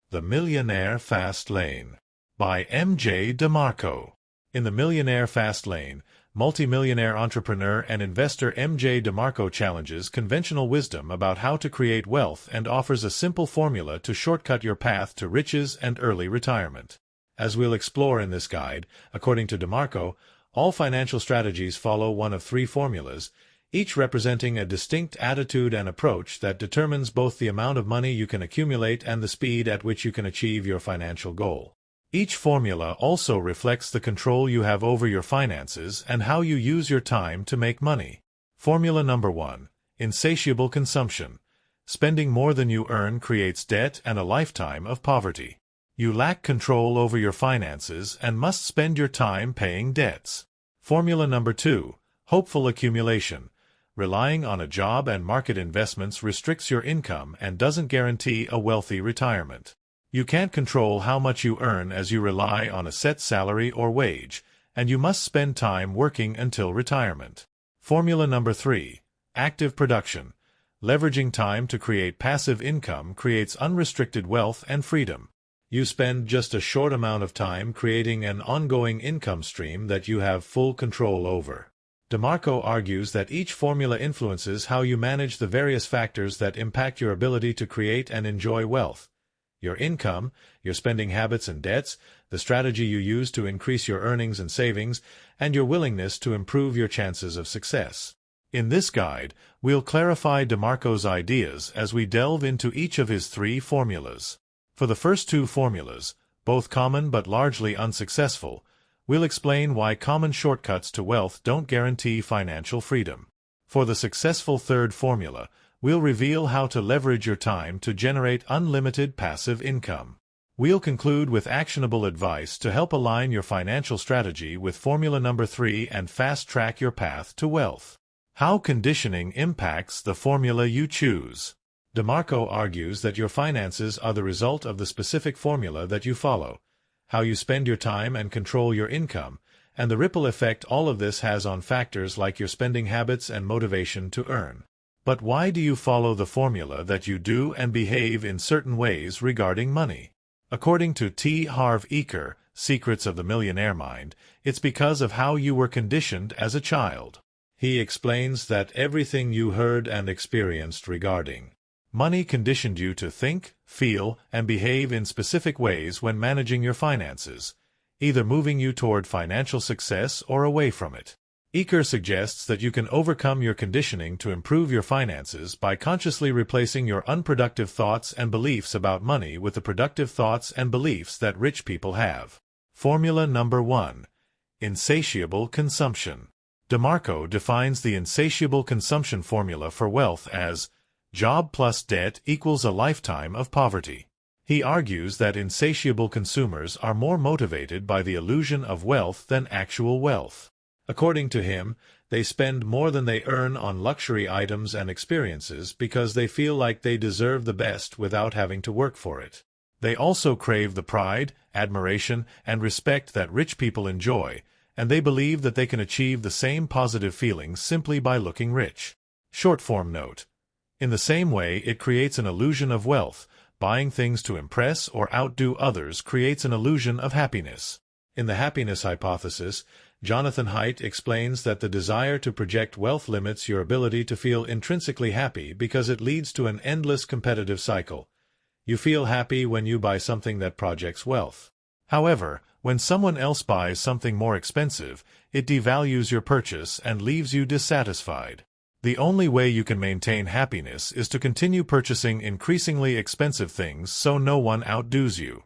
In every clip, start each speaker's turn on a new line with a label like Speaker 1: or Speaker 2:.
Speaker 1: The Millionaire Fastlane by M.J. DeMarco. In The Millionaire Fastlane, multimillionaire entrepreneur and investor M.J. DeMarco challenges conventional wisdom about how to create wealth and offers a simple formula to shortcut your path to riches and early retirement. As we'll explore in this guide, according to DeMarco, all financial strategies follow one of three formulas, each representing a distinct attitude and approach that determines both the amount of money you can accumulate and the speed at which you can achieve your financial goal. Each formula also reflects the control you have over your finances and how you use your time to make money. Formula number 1. Insatiable consumption. Spending more than you earn creates debt and a lifetime of poverty. You lack control over your finances and must spend your time paying debts. Formula number 2. Hopeful accumulation. Relying on a job and market investments restricts your income and doesn't guarantee a wealthy retirement. You can't control how much you earn as you rely on a set salary or wage, and you must spend time working until retirement. Formula number 3. Active production. Leveraging time to create passive income creates unrestricted wealth and freedom. You spend just a short amount of time creating an ongoing income stream that you have full control over. DeMarco argues that each formula influences how you manage the various factors that impact your ability to create and enjoy wealth. Your income, your spending habits and debts, the strategy you use to increase your earnings and savings, and your willingness to improve your chances of success. In this guide, we'll clarify DeMarco's ideas as we delve into each of his three formulas. For the first two formulas, both common but largely unsuccessful, we'll explain why common shortcuts to wealth don't guarantee financial freedom. For the successful third formula, we'll reveal how to leverage your time to generate unlimited passive income. We'll conclude with actionable advice to help align your financial strategy with formula number 3 and fast-track your path to wealth. How conditioning impacts the formula you choose. DeMarco argues that your finances are the result of the specific formula that you follow, how you spend your time and control your income, and the ripple effect all of this has on factors like your spending habits and motivation to earn. But why do you follow the formula that you do and behave in certain ways regarding money? According to T. Harv Eker, Secrets of the Millionaire Mind, it's because of how you were conditioned as a child. He explains that everything you heard and experienced regarding money conditioned you to think, feel, and behave in specific ways when managing your finances, either moving you toward financial success or away from it. Eker suggests that you can overcome your conditioning to improve your finances by consciously replacing your unproductive thoughts and beliefs about money with the productive thoughts and beliefs that rich people have. Formula number 1. Insatiable consumption. DeMarco defines the insatiable consumption formula for wealth as job plus debt equals a lifetime of poverty. He argues that insatiable consumers are more motivated by the illusion of wealth than actual wealth. According to him, they spend more than they earn on luxury items and experiences because they feel like they deserve the best without having to work for it. They also crave the pride, admiration, and respect that rich people enjoy, and they believe that they can achieve the same positive feelings simply by looking rich. Short-form note. In the same way it creates an illusion of wealth, buying things to impress or outdo others creates an illusion of happiness. In the happiness hypothesis, Jonathan Haidt explains that the desire to project wealth limits your ability to feel intrinsically happy because it leads to an endless competitive cycle. You feel happy when you buy something that projects wealth. However, when someone else buys something more expensive, it devalues your purchase and leaves you dissatisfied. The only way you can maintain happiness is to continue purchasing increasingly expensive things so no one outdoes you.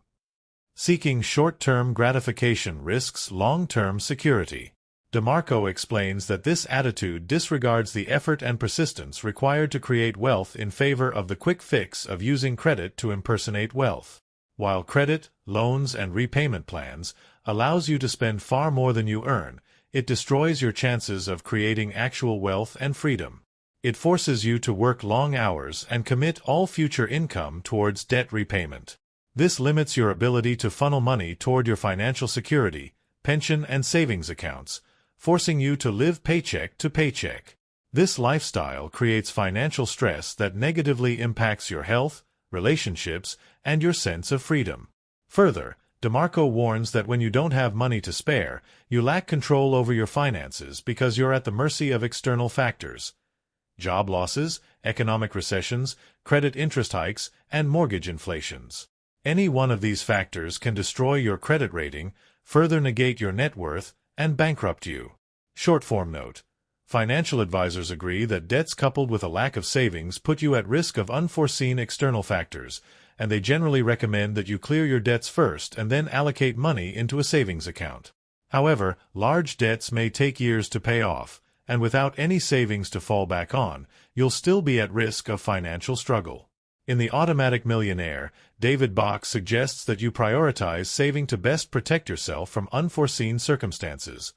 Speaker 1: Seeking short-term gratification risks long-term security. DeMarco explains that this attitude disregards the effort and persistence required to create wealth in favor of the quick fix of using credit to impersonate wealth. While credit, loans, and repayment plans allows you to spend far more than you earn, it destroys your chances of creating actual wealth and freedom. It forces you to work long hours and commit all future income towards debt repayment. This limits your ability to funnel money toward your financial security, pension, and savings accounts, forcing you to live paycheck to paycheck. This lifestyle creates financial stress that negatively impacts your health, relationships, and your sense of freedom. Further, DeMarco warns that when you don't have money to spare, you lack control over your finances because you're at the mercy of external factors. Job losses, economic recessions, credit interest hikes, and mortgage inflations. Any one of these factors can destroy your credit rating, further negate your net worth, and bankrupt you. Short-form note. Financial advisors agree that debts coupled with a lack of savings put you at risk of unforeseen external factors, and they generally recommend that you clear your debts first and then allocate money into a savings account. However, large debts may take years to pay off, and without any savings to fall back on, you'll still be at risk of financial struggle. In The Automatic Millionaire, David Bach suggests that you prioritize saving to best protect yourself from unforeseen circumstances.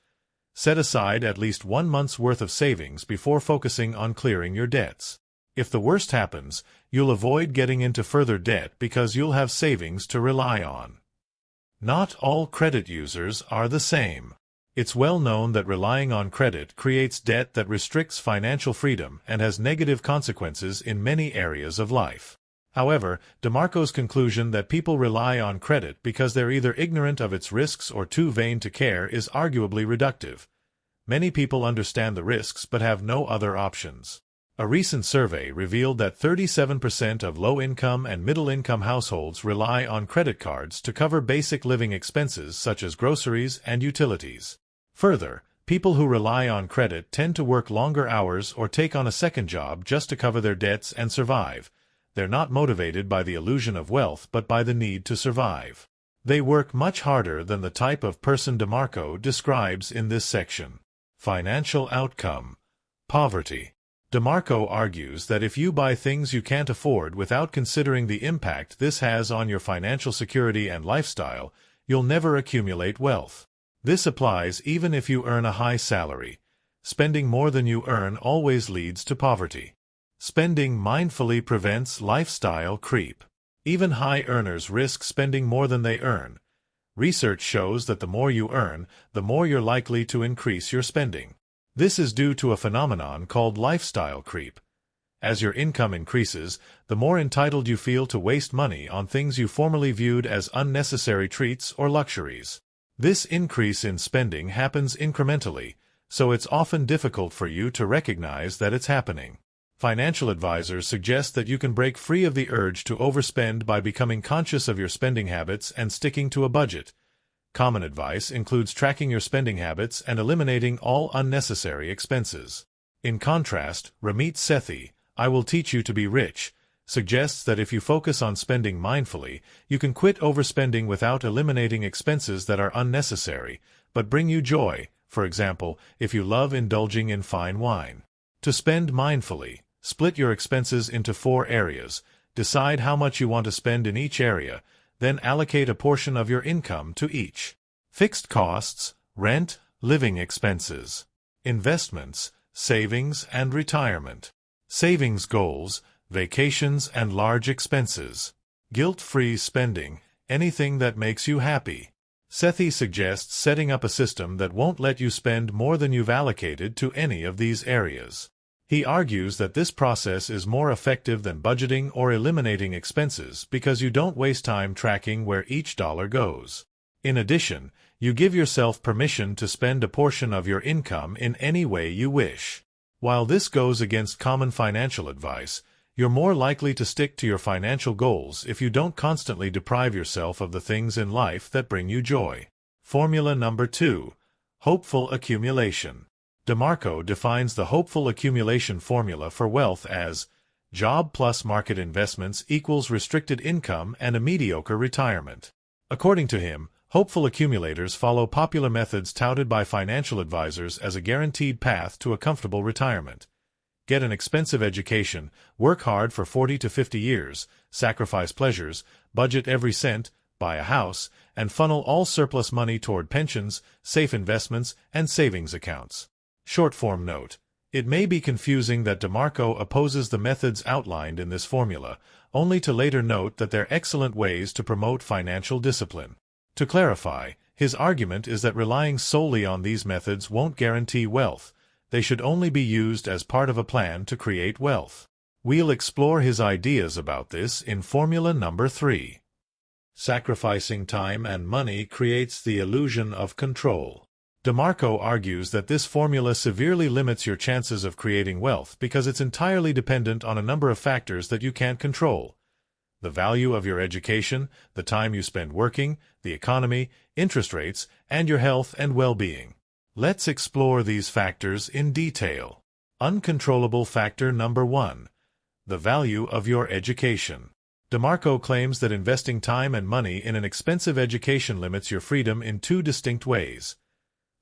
Speaker 1: Set aside at least 1 month's worth of savings before focusing on clearing your debts. If the worst happens, you'll avoid getting into further debt because you'll have savings to rely on. Not all credit users are the same. It's well known that relying on credit creates debt that restricts financial freedom and has negative consequences in many areas of life. However, DeMarco's conclusion that people rely on credit because they're either ignorant of its risks or too vain to care is arguably reductive. Many people understand the risks but have no other options. A recent survey revealed that 37% of low-income and middle-income households rely on credit cards to cover basic living expenses such as groceries and utilities. Further, people who rely on credit tend to work longer hours or take on a second job just to cover their debts and survive. They're not motivated by the illusion of wealth but by the need to survive. They work much harder than the type of person DeMarco describes in this section. Financial outcome. Poverty. DeMarco argues that if you buy things you can't afford without considering the impact this has on your financial security and lifestyle, you'll never accumulate wealth. This applies even if you earn a high salary. Spending more than you earn always leads to poverty. Spending mindfully prevents lifestyle creep. Even high earners risk spending more than they earn. Research shows that the more you earn, the more you're likely to increase your spending. This is due to a phenomenon called lifestyle creep. As your income increases, the more entitled you feel to waste money on things you formerly viewed as unnecessary treats or luxuries. This increase in spending happens incrementally, so it's often difficult for you to recognize that it's happening. Financial advisors suggest that you can break free of the urge to overspend by becoming conscious of your spending habits and sticking to a budget. Common advice includes tracking your spending habits and eliminating all unnecessary expenses. In contrast, Ramit Sethi, I Will Teach You to Be Rich, suggests that if you focus on spending mindfully, you can quit overspending without eliminating expenses that are unnecessary, but bring you joy, for example, if you love indulging in fine wine. To spend mindfully, split your expenses into 4 areas, decide how much you want to spend in each area, then allocate a portion of your income to each. Fixed costs, rent, living expenses. Investments, savings and retirement. Savings goals, vacations and large expenses. Guilt-free spending, anything that makes you happy. Sethi suggests setting up a system that won't let you spend more than you've allocated to any of these areas. He argues that this process is more effective than budgeting or eliminating expenses because you don't waste time tracking where each dollar goes. In addition, you give yourself permission to spend a portion of your income in any way you wish. While this goes against common financial advice, you're more likely to stick to your financial goals if you don't constantly deprive yourself of the things in life that bring you joy. Formula number 2. Hopeful accumulation. DeMarco defines the hopeful accumulation formula for wealth as job plus market investments equals restricted income and a mediocre retirement. According to him, hopeful accumulators follow popular methods touted by financial advisors as a guaranteed path to a comfortable retirement. Get an expensive education, work hard for 40 to 50 years, sacrifice pleasures, budget every cent, buy a house, and funnel all surplus money toward pensions, safe investments, and savings accounts. Short-form note. It may be confusing that DeMarco opposes the methods outlined in this formula, only to later note that they're excellent ways to promote financial discipline. To clarify, his argument is that relying solely on these methods won't guarantee wealth. They should only be used as part of a plan to create wealth. We'll explore his ideas about this in formula number 3. Sacrificing time and money creates the illusion of control. DeMarco argues that this formula severely limits your chances of creating wealth because it's entirely dependent on a number of factors that you can't control: the value of your education, the time you spend working, the economy, interest rates, and your health and well-being. Let's explore these factors in detail. Uncontrollable factor number 1. The value of your education. DeMarco claims that investing time and money in an expensive education limits your freedom in 2 distinct ways.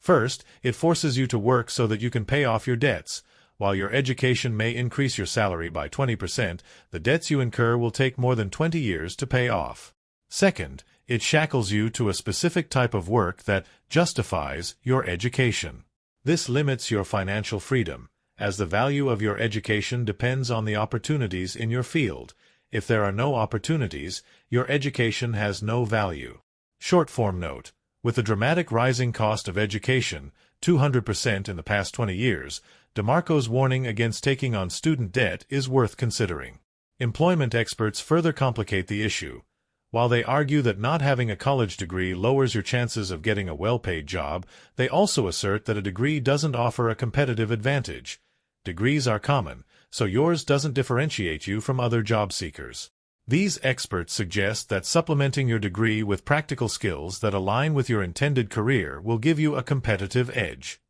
Speaker 1: First, it forces you to work so that you can pay off your debts. While your education may increase your salary by 20%, the debts you incur will take more than 20 years to pay off. Second, it shackles you to a specific type of work that justifies your education. This limits your financial freedom, as the value of your education depends on the opportunities in your field. If there are no opportunities, your education has no value. Short form note: with the dramatic rising cost of education, 200% in the past 20 years, DeMarco's warning against taking on student debt is worth considering. Employment experts further complicate the issue. While they argue that not having a college degree lowers your chances of getting a well-paid job, they also assert that a degree doesn't offer a competitive advantage. Degrees are common, so yours doesn't differentiate you from other job seekers. These experts suggest that supplementing your degree with practical skills that align with your intended career will give you a competitive edge.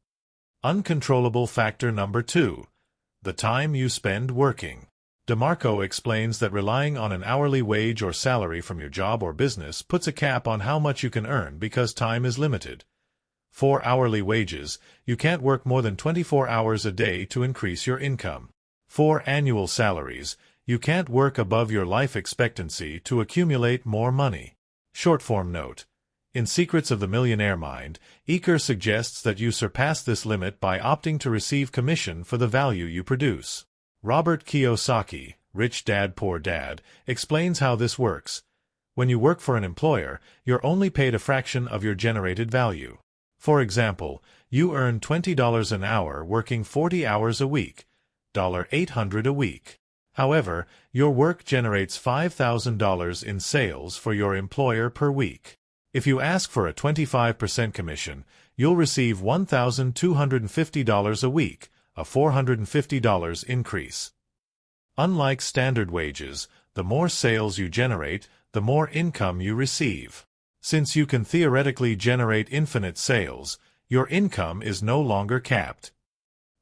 Speaker 1: Uncontrollable factor number 2. The time you spend working. DeMarco explains that relying on an hourly wage or salary from your job or business puts a cap on how much you can earn because time is limited. For hourly wages, you can't work more than 24 hours a day to increase your income. For annual salaries, you can't work above your life expectancy to accumulate more money. Short form note: in Secrets of the Millionaire Mind, Iker suggests that you surpass this limit by opting to receive commission for the value you produce. Robert Kiyosaki, Rich Dad Poor Dad, explains how this works. When you work for an employer, you're only paid a fraction of your generated value. For example, you earn $20 an hour working 40 hours a week, $800 a week. However, your work generates $5,000 in sales for your employer per week. If you ask for a 25% commission, you'll receive $1,250 a week, a $450 increase. Unlike standard wages, the more sales you generate, the more income you receive. Since you can theoretically generate infinite sales, your income is no longer capped.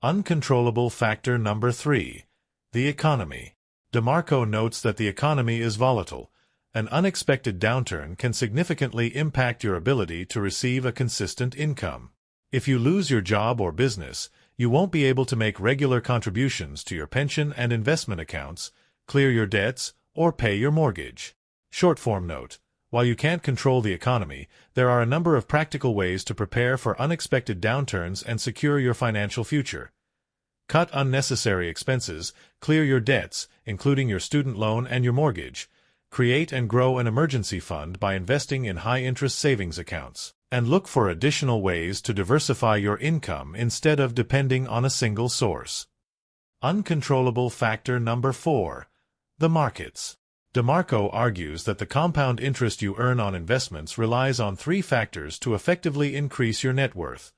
Speaker 1: Uncontrollable factor number 3. The economy. DeMarco notes that the economy is volatile. An unexpected downturn can significantly impact your ability to receive a consistent income. If you lose your job or business, you won't be able to make regular contributions to your pension and investment accounts, clear your debts, or pay your mortgage. Short form note: while you can't control the economy, there are a number of practical ways to prepare for unexpected downturns and secure your financial future. Cut unnecessary expenses, clear your debts, including your student loan and your mortgage. Create and grow an emergency fund by investing in high-interest savings accounts. And look for additional ways to diversify your income instead of depending on a single source. Uncontrollable factor number 4. The markets. DeMarco argues that the compound interest you earn on investments relies on 3 factors to effectively increase your net worth: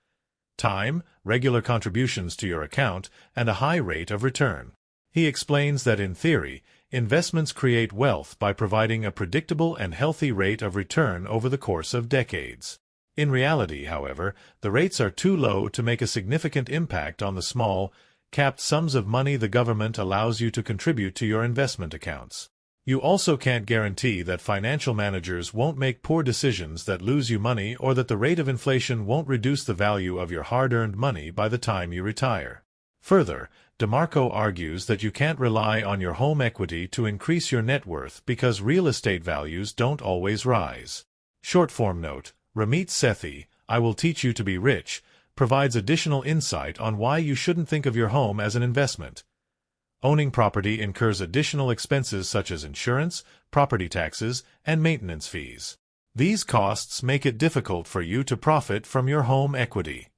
Speaker 1: time, regular contributions to your account, and a high rate of return. He explains that in theory, investments create wealth by providing a predictable and healthy rate of return over the course of decades. In reality, however, the rates are too low to make a significant impact on the small, capped sums of money the government allows you to contribute to your investment accounts. You also can't guarantee that financial managers won't make poor decisions that lose you money or that the rate of inflation won't reduce the value of your hard-earned money by the time you retire. Further, DeMarco argues that you can't rely on your home equity to increase your net worth because real estate values don't always rise. Short form note: Ramit Sethi, I Will Teach You to Be Rich, provides additional insight on why you shouldn't think of your home as an investment. Owning property incurs additional expenses such as insurance, property taxes, and maintenance fees. These costs make it difficult for you to profit from your home equity.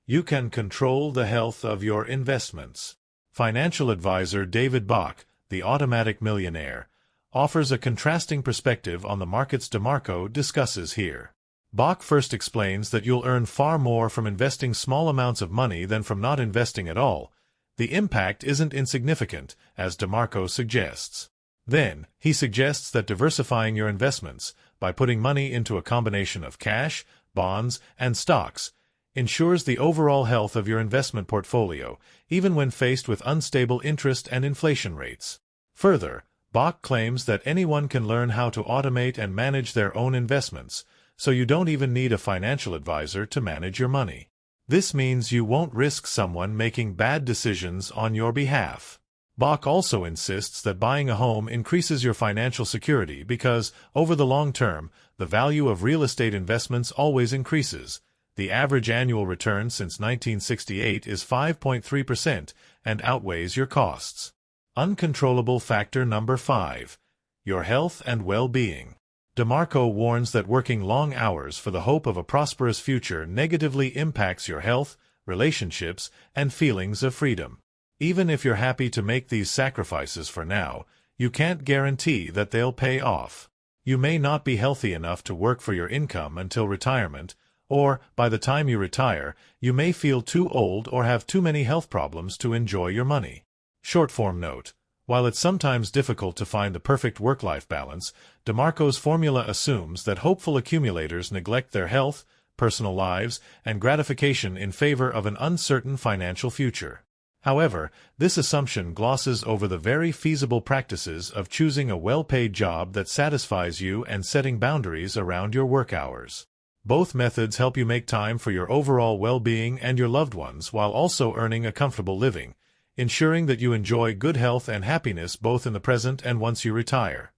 Speaker 1: You can control the health of your investments. Financial advisor David Bach, the automatic millionaire, offers a contrasting perspective on the markets DeMarco discusses here. Bach first explains that you'll earn far more from investing small amounts of money than from not investing at all. The impact isn't insignificant, as DeMarco suggests. Then, he suggests that diversifying your investments, by putting money into a combination of cash, bonds, and stocks, ensures the overall health of your investment portfolio, even when faced with unstable interest and inflation rates. Further, Bach claims that anyone can learn how to automate and manage their own investments, so you don't even need a financial advisor to manage your money. This means you won't risk someone making bad decisions on your behalf. Bach also insists that buying a home increases your financial security because, over the long term, the value of real estate investments always increases. The average annual return since 1968 is 5.3% and outweighs your costs. Uncontrollable factor number 5. Your health and well-being. DeMarco warns that working long hours for the hope of a prosperous future negatively impacts your health, relationships, and feelings of freedom. Even if you're happy to make these sacrifices for now, you can't guarantee that they'll pay off. You may not be healthy enough to work for your income until retirement, or, by the time you retire, you may feel too old or have too many health problems to enjoy your money. Short-form note. While it's sometimes difficult to find the perfect work-life balance, DeMarco's formula assumes that hopeful accumulators neglect their health, personal lives, and gratification in favor of an uncertain financial future. However, this assumption glosses over the very feasible practices of choosing a well-paid job that satisfies you and setting boundaries around your work hours. Both methods help you make time for your overall well-being and your loved ones while also earning a comfortable living, ensuring that you enjoy good health and happiness both in the present and once you retire.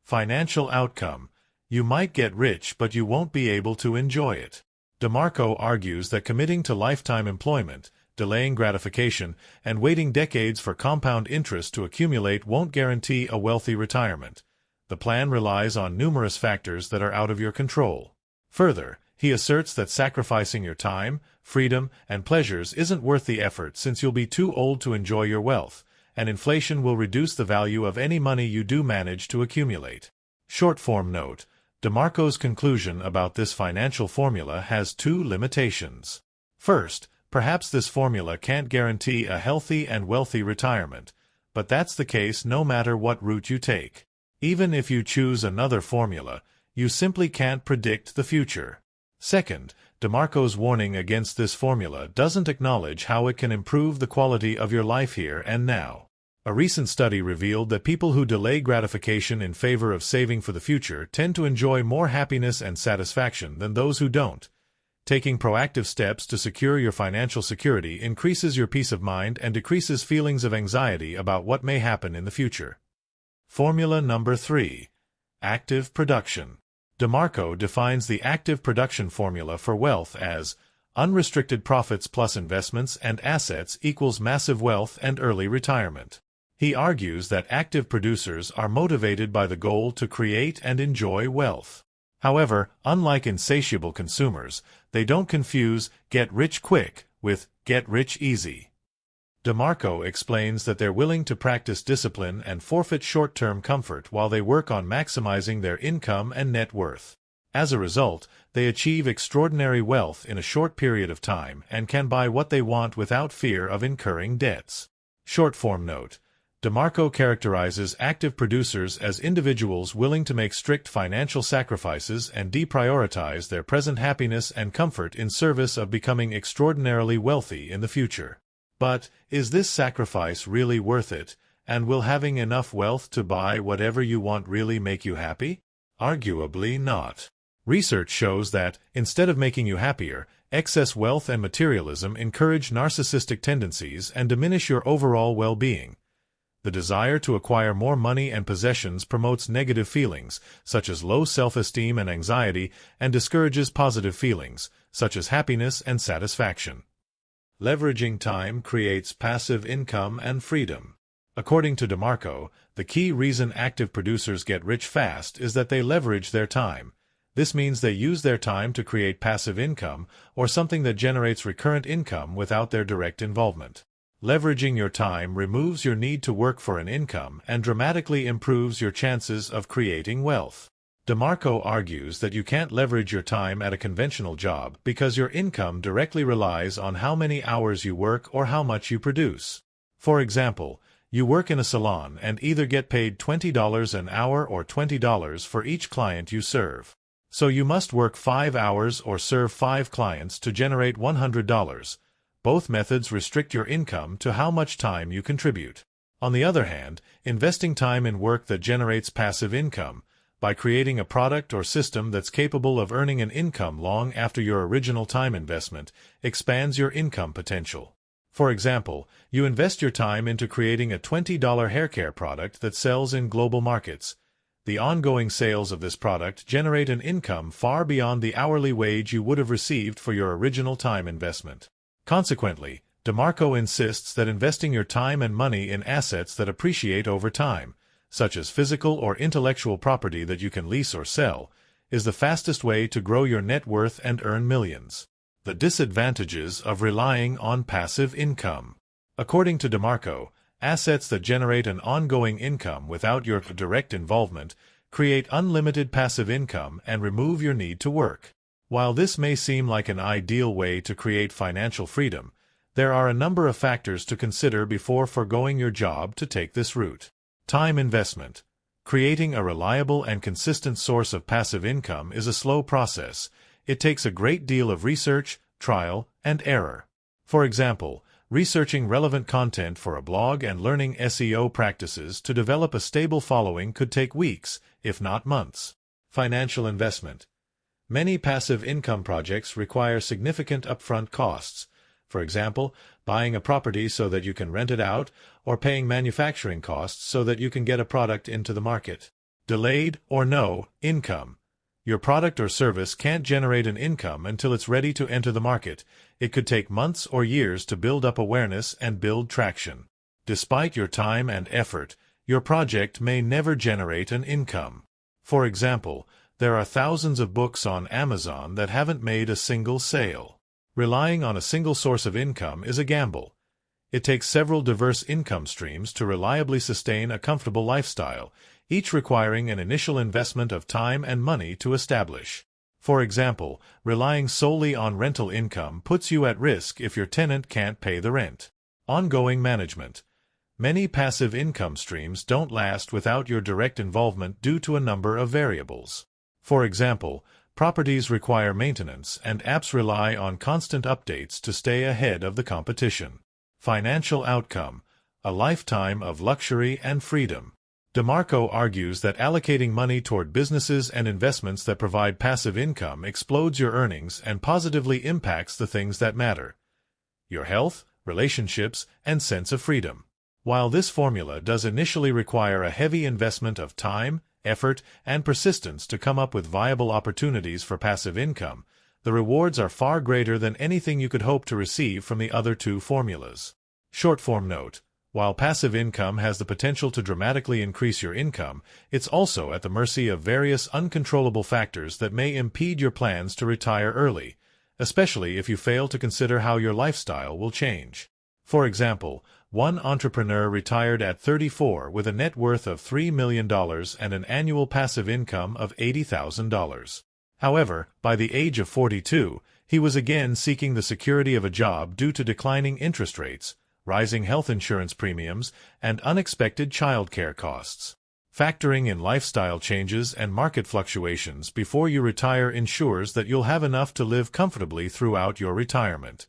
Speaker 1: Financial outcome. You might get rich, but you won't be able to enjoy it. DeMarco argues that committing to lifetime employment, delaying gratification, and waiting decades for compound interest to accumulate won't guarantee a wealthy retirement. The plan relies on numerous factors that are out of your control. Further, he asserts that sacrificing your time, freedom, and pleasures isn't worth the effort since you'll be too old to enjoy your wealth, and inflation will reduce the value of any money you do manage to accumulate. Short-form note. DeMarco's conclusion about this financial formula has two limitations. First, perhaps this formula can't guarantee a healthy and wealthy retirement, but that's the case no matter what route you take. Even if you choose another formula, you simply can't predict the future. Second, DeMarco's warning against this formula doesn't acknowledge how it can improve the quality of your life here and now. A recent study revealed that people who delay gratification in favor of saving for the future tend to enjoy more happiness and satisfaction than those who don't. Taking proactive steps to secure your financial security increases your peace of mind and decreases feelings of anxiety about what may happen in the future. Formula number 3. Active production. DeMarco defines the active production formula for wealth as unrestricted profits plus investments and assets equals massive wealth and early retirement. He argues that active producers are motivated by the goal to create and enjoy wealth. However, unlike insatiable consumers, they don't confuse get rich quick with get rich easy. DeMarco explains that they're willing to practice discipline and forfeit short-term comfort while they work on maximizing their income and net worth. As a result, they achieve extraordinary wealth in a short period of time and can buy what they want without fear of incurring debts. Short-form note. DeMarco characterizes active producers as individuals willing to make strict financial sacrifices and deprioritize their present happiness and comfort in service of becoming extraordinarily wealthy in the future. But, is this sacrifice really worth it, and will having enough wealth to buy whatever you want really make you happy? Arguably not. Research shows that, instead of making you happier, excess wealth and materialism encourage narcissistic tendencies and diminish your overall well-being. The desire to acquire more money and possessions promotes negative feelings, such as low self-esteem and anxiety, and discourages positive feelings, such as happiness and satisfaction. Leveraging time creates passive income and freedom. According to DeMarco, the key reason active producers get rich fast is that they leverage their time. This means they use their time to create passive income, or something that generates recurrent income without their direct involvement. Leveraging your time removes your need to work for an income and dramatically improves your chances of creating wealth. DeMarco argues that you can't leverage your time at a conventional job because your income directly relies on how many hours you work or how much you produce. For example, you work in a salon and either get paid $20 an hour or $20 for each client you serve. So you must work 5 hours or serve 5 clients to generate $100. Both methods restrict your income to how much time you contribute. On the other hand, investing time in work that generates passive income, by creating a product or system that's capable of earning an income long after your original time investment, expands your income potential. For example, you invest your time into creating a $20 haircare product that sells in global markets. The ongoing sales of this product generate an income far beyond the hourly wage you would have received for your original time investment. Consequently, DeMarco insists that investing your time and money in assets that appreciate over time, such as physical or intellectual property that you can lease or sell, is the fastest way to grow your net worth and earn millions. The disadvantages of relying on passive income. According to DeMarco, assets that generate an ongoing income without your direct involvement create unlimited passive income and remove your need to work. While this may seem like an ideal way to create financial freedom, there are a number of factors to consider before foregoing your job to take this route. Time investment. Creating a reliable and consistent source of passive income is a slow process. It takes a great deal of research, trial, and error. For example, researching relevant content for a blog and learning SEO practices to develop a stable following could take weeks, if not months. Financial investment. Many passive income projects require significant upfront costs. For example, buying a property so that you can rent it out, or paying manufacturing costs so that you can get a product into the market. Delayed or no income. Your product or service can't generate an income until it's ready to enter the market. It could take months or years to build up awareness and build traction. Despite your time and effort, your project may never generate an income. For example, there are thousands of books on Amazon that haven't made a single sale. Relying on a single source of income is a gamble. It takes several diverse income streams to reliably sustain a comfortable lifestyle, each requiring an initial investment of time and money to establish. For example, relying solely on rental income puts you at risk if your tenant can't pay the rent. Ongoing management. Many passive income streams don't last without your direct involvement due to a number of variables. For example, properties require maintenance and apps rely on constant updates to stay ahead of the competition. Financial outcome. A lifetime of luxury and freedom. DeMarco argues that allocating money toward businesses and investments that provide passive income explodes your earnings and positively impacts the things that matter: your health, relationships, and sense of freedom. While this formula does initially require a heavy investment of time, effort, and persistence to come up with viable opportunities for passive income, the rewards are far greater than anything you could hope to receive from the other two formulas. Short-form note: while passive income has the potential to dramatically increase your income, it's also at the mercy of various uncontrollable factors that may impede your plans to retire early, especially if you fail to consider how your lifestyle will change. For example, one entrepreneur retired at 34 with a net worth of $3 million and an annual passive income of $80,000. However, by the age of 42, he was again seeking the security of a job due to declining interest rates, rising health insurance premiums, and unexpected childcare costs. Factoring in lifestyle changes and market fluctuations before you retire ensures that you'll have enough to live comfortably throughout your retirement.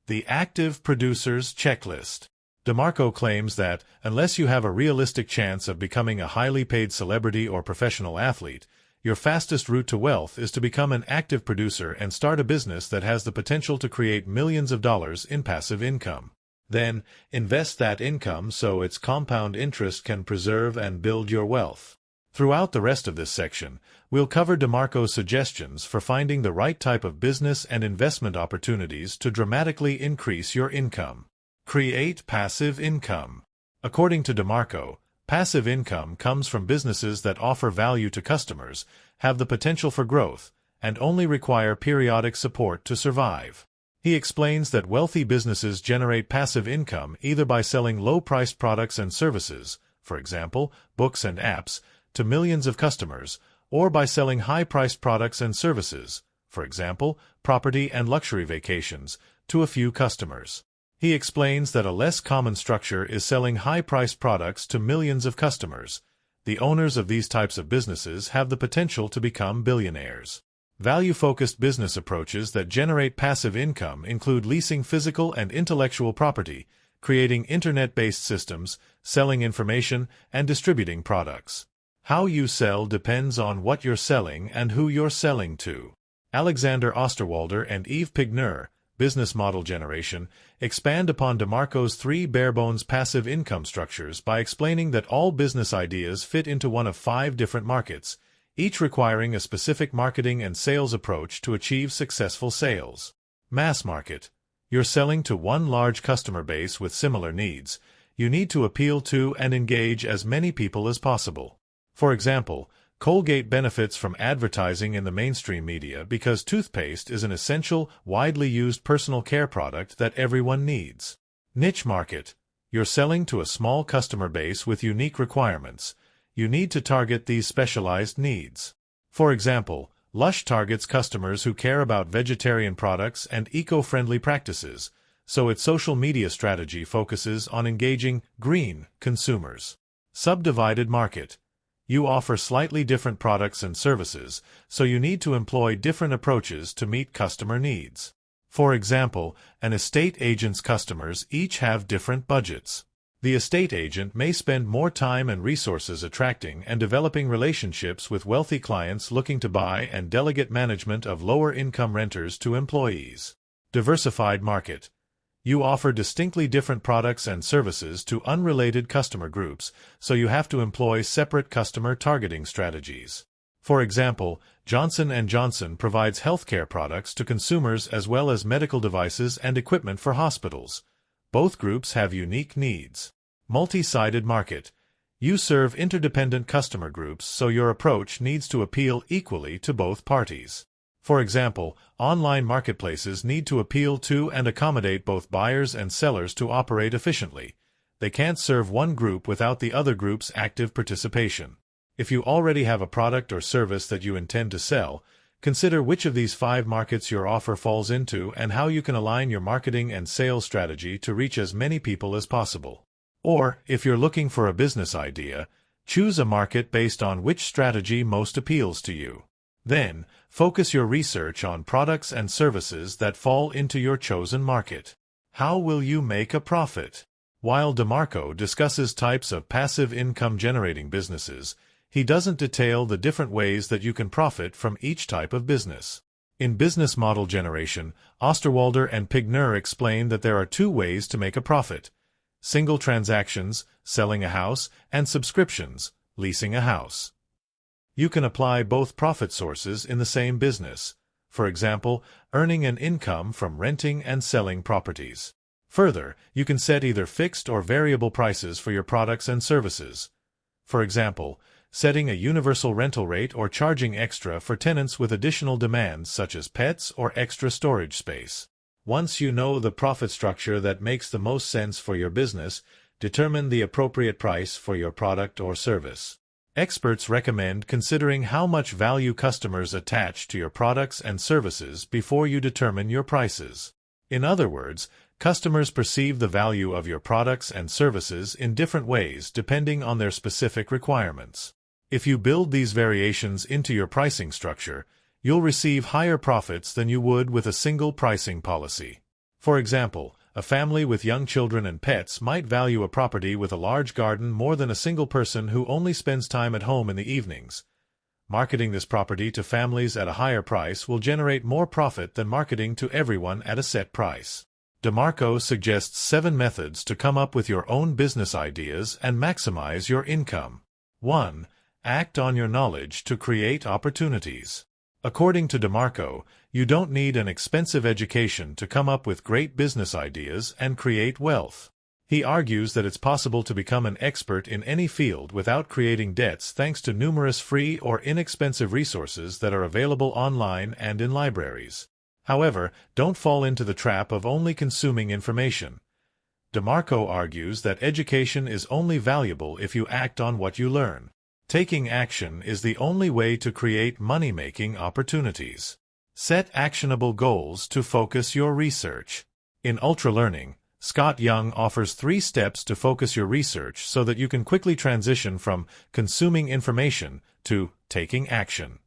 Speaker 1: The Active Producer's Checklist. DeMarco claims that, unless you have a realistic chance of becoming a highly paid celebrity or professional athlete, your fastest route to wealth is to become an active producer and start a business that has the potential to create millions of dollars in passive income. Then, invest that income so its compound interest can preserve and build your wealth. Throughout the rest of this section, we'll cover DeMarco's suggestions for finding the right type of business and investment opportunities to dramatically increase your income. Create passive income. According to DeMarco, passive income comes from businesses that offer value to customers, have the potential for growth, and only require periodic support to survive. He explains that wealthy businesses generate passive income either by selling low-priced products and services, for example, books and apps, to millions of customers, or by selling high-priced products and services, for example, property and luxury vacations, to a few customers. He explains that a less common structure is selling high-priced products to millions of customers. The owners of these types of businesses have the potential to become billionaires. Value-focused business approaches that generate passive income include leasing physical and intellectual property, creating internet-based systems, selling information, and distributing products. How you sell depends on what you're selling and who you're selling to. Alexander Osterwalder and Yves Pigneur, Business Model Generation, expand upon DeMarco's three bare-bones passive income structures by explaining that all business ideas fit into one of 5 different markets, each requiring a specific marketing and sales approach to achieve successful sales. Mass market. You're selling to one large customer base with similar needs. You need to appeal to and engage as many people as possible. For example, Colgate benefits from advertising in the mainstream media because toothpaste is an essential, widely used personal care product that everyone needs. Niche market. You're selling to a small customer base with unique requirements. You need to target these specialized needs. For example, Lush targets customers who care about vegetarian products and eco-friendly practices, so its social media strategy focuses on engaging green consumers. Subdivided market. You offer slightly different products and services, so you need to employ different approaches to meet customer needs. For example, an estate agent's customers each have different budgets. The estate agent may spend more time and resources attracting and developing relationships with wealthy clients looking to buy and delegate management of lower-income renters to employees. Diversified market. You offer distinctly different products and services to unrelated customer groups, so you have to employ separate customer targeting strategies. For example, Johnson & Johnson provides healthcare products to consumers as well as medical devices and equipment for hospitals. Both groups have unique needs. Multi-sided market. You serve interdependent customer groups, so your approach needs to appeal equally to both parties. For example, online marketplaces need to appeal to and accommodate both buyers and sellers to operate efficiently. They can't serve one group without the other group's active participation. If you already have a product or service that you intend to sell, consider which of these 5 markets your offer falls into and how you can align your marketing and sales strategy to reach as many people as possible. Or, if you're looking for a business idea, choose a market based on which strategy most appeals to you. Then, focus your research on products and services that fall into your chosen market. How will you make a profit? While DeMarco discusses types of passive income-generating businesses, he doesn't detail the different ways that you can profit from each type of business. In Business Model Generation, Osterwalder and Pigneur explain that there are 2 ways to make a profit: single transactions, selling a house, and subscriptions, leasing a house. You can apply both profit sources in the same business, for example, earning an income from renting and selling properties. Further, you can set either fixed or variable prices for your products and services. For example, setting a universal rental rate or charging extra for tenants with additional demands such as pets or extra storage space. Once you know the profit structure that makes the most sense for your business, determine the appropriate price for your product or service. Experts recommend considering how much value customers attach to your products and services before you determine your prices. In other words, customers perceive the value of your products and services in different ways depending on their specific requirements. If you build these variations into your pricing structure, you'll receive higher profits than you would with a single pricing policy. For example, a family with young children and pets might value a property with a large garden more than a single person who only spends time at home in the evenings. Marketing this property to families at a higher price will generate more profit than marketing to everyone at a set price. DeMarco suggests 7 methods to come up with your own business ideas and maximize your income. 1. Act on your knowledge to create opportunities. According to DeMarco, you don't need an expensive education to come up with great business ideas and create wealth. He argues that it's possible to become an expert in any field without creating debts thanks to numerous free or inexpensive resources that are available online and in libraries. However, don't fall into the trap of only consuming information. DeMarco argues that education is only valuable if you act on what you learn. Taking action is the only way to create money-making opportunities. Set actionable goals to focus your research. In Ultra Learning, Scott Young offers 3 steps to focus your research so that you can quickly transition from consuming information to taking action.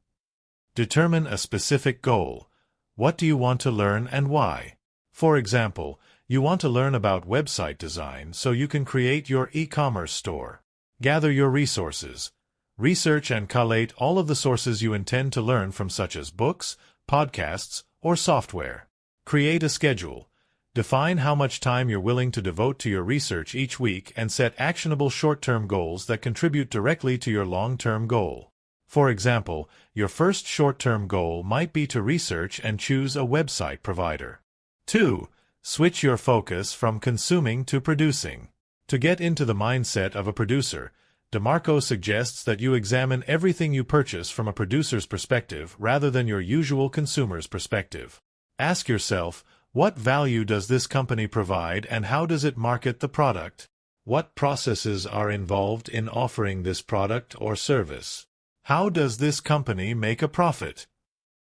Speaker 1: Determine a specific goal. What do you want to learn and why? For example, you want to learn about website design so you can create your e-commerce store. Gather your resources. Research and collate all of the sources you intend to learn from, such as books, podcasts, or software. Create a schedule. Define how much time you're willing to devote to your research each week and set actionable short-term goals that contribute directly to your long-term goal. For example, your first short-term goal might be to research and choose a website provider. 2. Switch your focus from consuming to producing. To get into the mindset of a producer, DeMarco suggests that you examine everything you purchase from a producer's perspective rather than your usual consumer's perspective. Ask yourself, what value does this company provide and how does it market the product? What processes are involved in offering this product or service? How does this company make a profit?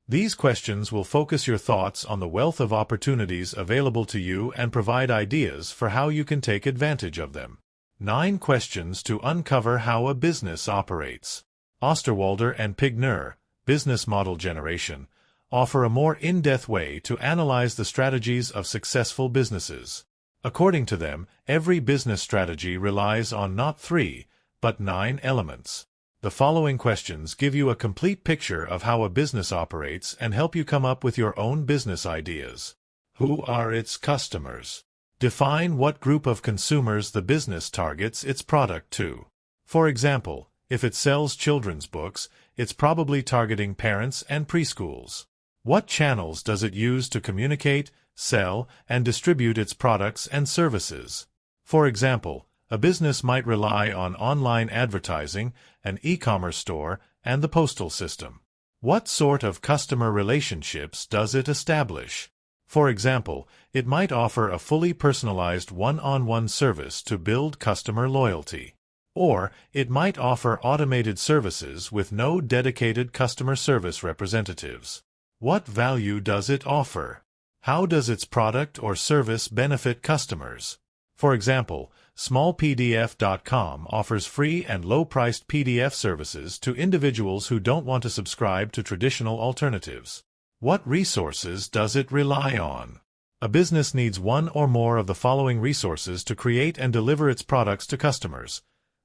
Speaker 1: These questions will focus your thoughts on the wealth of opportunities available to you and provide ideas for how you can take advantage of them. 9 questions to uncover how a business operates. Osterwalder and Pigner, Business Model Generation, offer a more in-depth way to analyze the strategies of successful businesses. According to them, every business strategy relies on not 3, but 9 elements. The following questions give you a complete picture of how a business operates and help you come up with your own business ideas. Who are its customers? Define what group of consumers the business targets its product to. For example, if it sells children's books, it's probably targeting parents and preschools. What channels does it use to communicate, sell, and distribute its products and services? For example, a business might rely on online advertising, an e-commerce store, and the postal system. What sort of customer relationships does it establish? For example, it might offer a fully personalized one-on-one service to build customer loyalty. Or, it might offer automated services with no dedicated customer service representatives. What value does it offer? How does its product or service benefit customers? For example, smallpdf.com offers free and low-priced PDF services to individuals who don't want to subscribe to traditional alternatives. What resources does it rely on? A business needs one or more of the following resources to create and deliver its products to customers.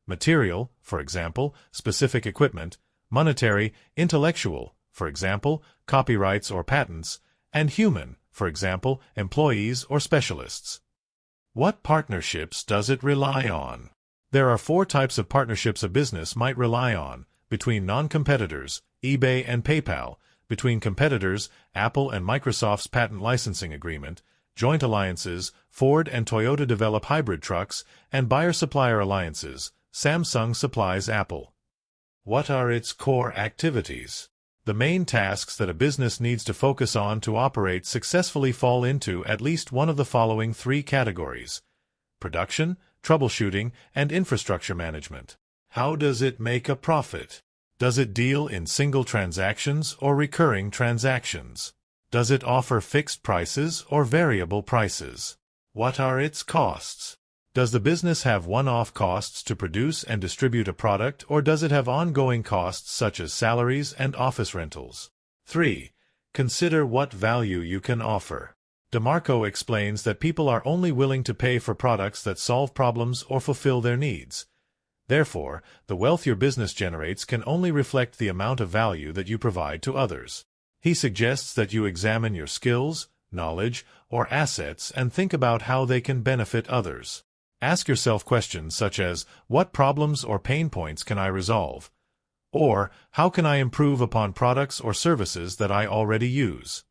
Speaker 1: Material, for example, specific equipment; monetary, intellectual, for example, copyrights or patents; and human, for example, employees or specialists. What partnerships does it rely on? There are 4 types of partnerships a business might rely on: between non-competitors, eBay and PayPal; between competitors, Apple and Microsoft's patent licensing agreement; joint alliances, Ford and Toyota develop hybrid trucks; and buyer-supplier alliances, Samsung supplies Apple. What are its core activities? The main tasks that a business needs to focus on to operate successfully fall into at least one of the following 3 categories: production, troubleshooting, and infrastructure management. How does it make a profit? Does it deal in single transactions or recurring transactions? Does it offer fixed prices or variable prices? What are its costs? Does the business have one-off costs to produce and distribute a product, or does it have ongoing costs such as salaries and office rentals? 3. Consider what value you can offer. DeMarco explains that people are only willing to pay for products that solve problems or fulfill their needs. Therefore, the wealth your business generates can only reflect the amount of value that you provide to others. He suggests that you examine your skills, knowledge, or assets and think about how they can benefit others. Ask yourself questions such as, what problems or pain points can I resolve? Or, how can I improve upon products or services that I already use?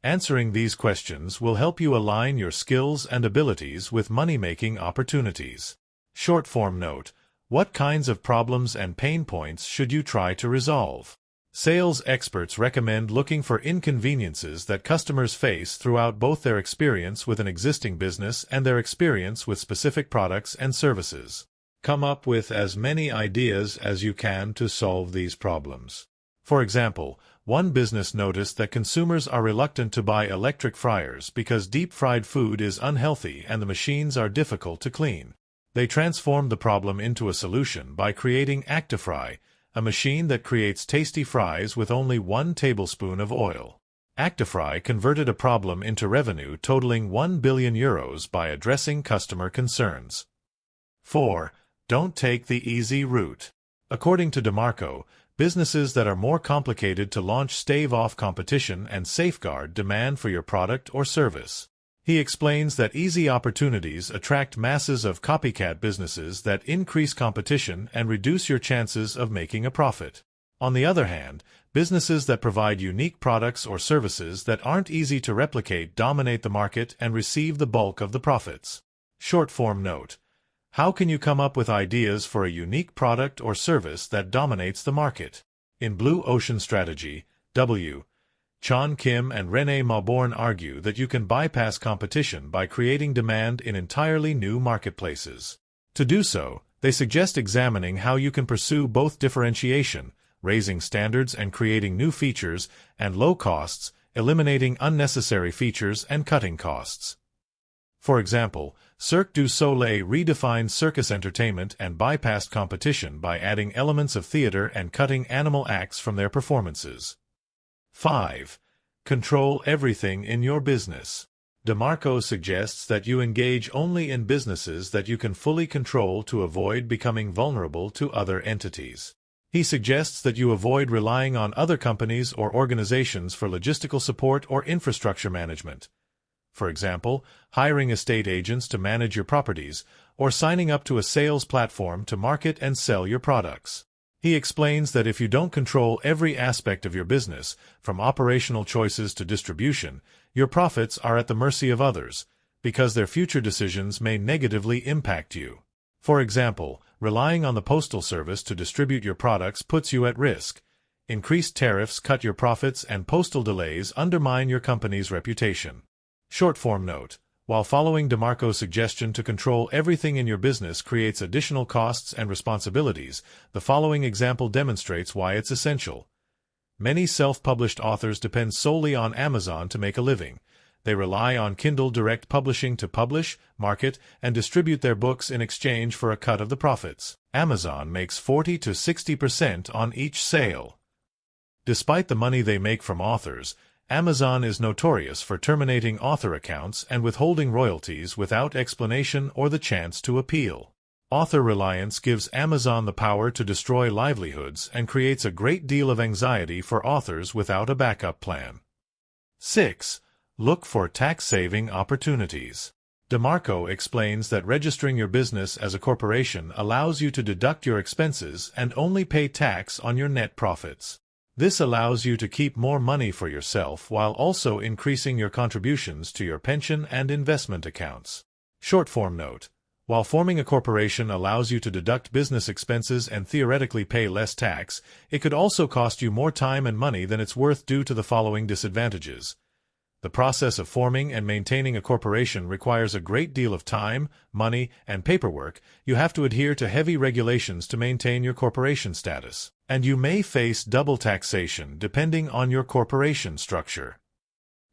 Speaker 1: Answering these questions will help you align your skills and abilities with money-making opportunities. Short-form note: what kinds of problems and pain points should you try to resolve? Sales experts recommend looking for inconveniences that customers face throughout both their experience with an existing business and their experience with specific products and services. Come up with as many ideas as you can to solve these problems. For example, one business noticed that consumers are reluctant to buy electric fryers because deep-fried food is unhealthy and the machines are difficult to clean. They transformed the problem into a solution by creating ActiFry, a machine that creates tasty fries with only 1 tablespoon of oil. ActiFry converted a problem into revenue totaling €1 billion by addressing customer concerns. 4. Don't take the easy route. According to DeMarco, businesses that are more complicated to launch stave off competition and safeguard demand for your product or service. He explains that easy opportunities attract masses of copycat businesses that increase competition and reduce your chances of making a profit. On the other hand, businesses that provide unique products or services that aren't easy to replicate dominate the market and receive the bulk of the profits. Short-form note. How can you come up with ideas for a unique product or service that dominates the market? In Blue Ocean Strategy, W. Chan Kim and Renee Mauborgne argue that you can bypass competition by creating demand in entirely new marketplaces. To do so, they suggest examining how you can pursue both differentiation, raising standards and creating new features, and low costs, eliminating unnecessary features and cutting costs. For example, Cirque du Soleil redefined circus entertainment and bypassed competition by adding elements of theater and cutting animal acts from their performances. 5. Control everything in your business. DeMarco suggests that you engage only in businesses that you can fully control to avoid becoming vulnerable to other entities. He suggests that you avoid relying on other companies or organizations for logistical support or infrastructure management. For example, hiring estate agents to manage your properties, or signing up to a sales platform to market and sell your products. He explains that if you don't control every aspect of your business, from operational choices to distribution, your profits are at the mercy of others, because their future decisions may negatively impact you. For example, relying on the postal service to distribute your products puts you at risk. Increased tariffs cut your profits and postal delays undermine your company's reputation. Short-form note. While following DeMarco's suggestion to control everything in your business creates additional costs and responsibilities, the following example demonstrates why it's essential. Many self-published authors depend solely on Amazon to make a living. They rely on Kindle Direct Publishing to publish, market, and distribute their books in exchange for a cut of the profits. Amazon makes 40 to 60% on each sale. Despite the money they make from authors, Amazon is notorious for terminating author accounts and withholding royalties without explanation or the chance to appeal. Author reliance gives Amazon the power to destroy livelihoods and creates a great deal of anxiety for authors without a backup plan. 6. Look for tax-saving opportunities. DeMarco explains that registering your business as a corporation allows you to deduct your expenses and only pay tax on your net profits. This allows you to keep more money for yourself while also increasing your contributions to your pension and investment accounts. Short-form note. While forming a corporation allows you to deduct business expenses and theoretically pay less tax, it could also cost you more time and money than it's worth due to the following disadvantages. The process of forming and maintaining a corporation requires a great deal of time, money, and paperwork. You have to adhere to heavy regulations to maintain your corporation status, and you may face double taxation depending on your corporation structure.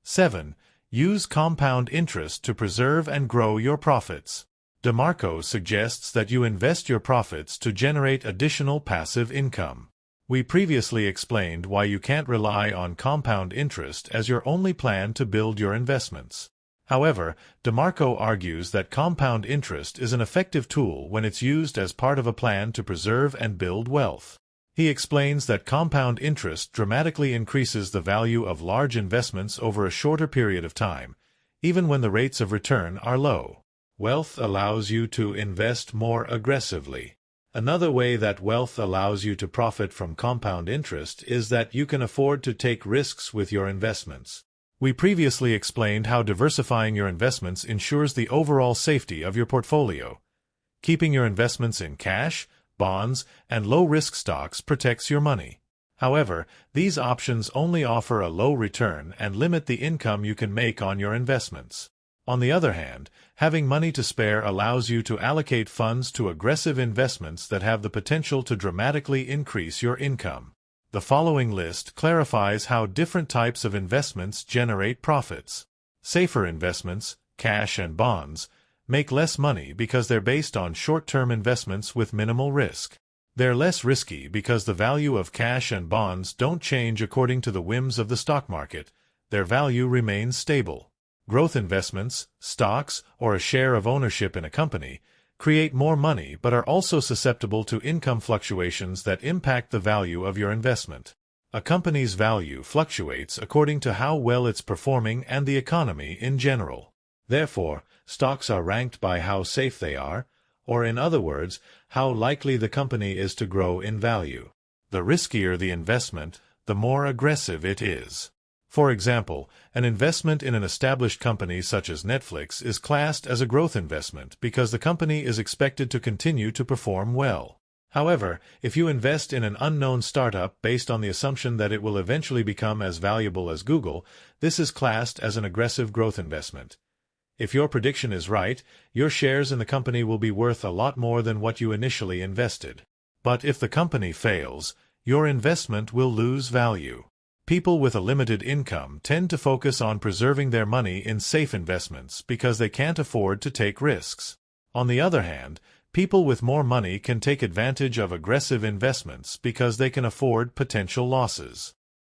Speaker 1: 7. Use compound interest to preserve and grow your profits. DeMarco suggests that you invest your profits to generate additional passive income. We previously explained why you can't rely on compound interest as your only plan to build your investments. However, DeMarco argues that compound interest is an effective tool when it's used as part of a plan to preserve and build wealth. He explains that compound interest dramatically increases the value of large investments over a shorter period of time, even when the rates of return are low. Wealth allows you to invest more aggressively. Another way that wealth allows you to profit from compound interest is that you can afford to take risks with your investments. We previously explained how diversifying your investments ensures the overall safety of your portfolio. Keeping your investments in cash, bonds, and low-risk stocks protects your money. However, these options only offer a low return and limit the income you can make on your investments. On the other hand, having money to spare allows you to allocate funds to aggressive investments that have the potential to dramatically increase your income. The following list clarifies how different types of investments generate profits. Safer investments, cash and bonds, make less money because they're based on short-term investments with minimal risk. They're less risky because the value of cash and bonds don't change according to the whims of the stock market. Their value remains stable. Growth investments, stocks, or a share of ownership in a company, create more money but are also susceptible to income fluctuations that impact the value of your investment. A company's value fluctuates according to how well it's performing and the economy in general. Therefore, stocks are ranked by how safe they are, or in other words, how likely the company is to grow in value. The riskier the investment, the more aggressive it is. For example, an investment in an established company such as Netflix is classed as a growth investment because the company is expected to continue to perform well. However, if you invest in an unknown startup based on the assumption that it will eventually become as valuable as Google, this is classed as an aggressive growth investment. If your prediction is right, your shares in the company will be worth a lot more than what you initially invested. But if the company fails, your investment will lose value. People with a limited income tend to focus on preserving their money in safe investments because they can't afford to take risks. On the other hand, people with more money can take advantage of aggressive investments because they can afford potential losses.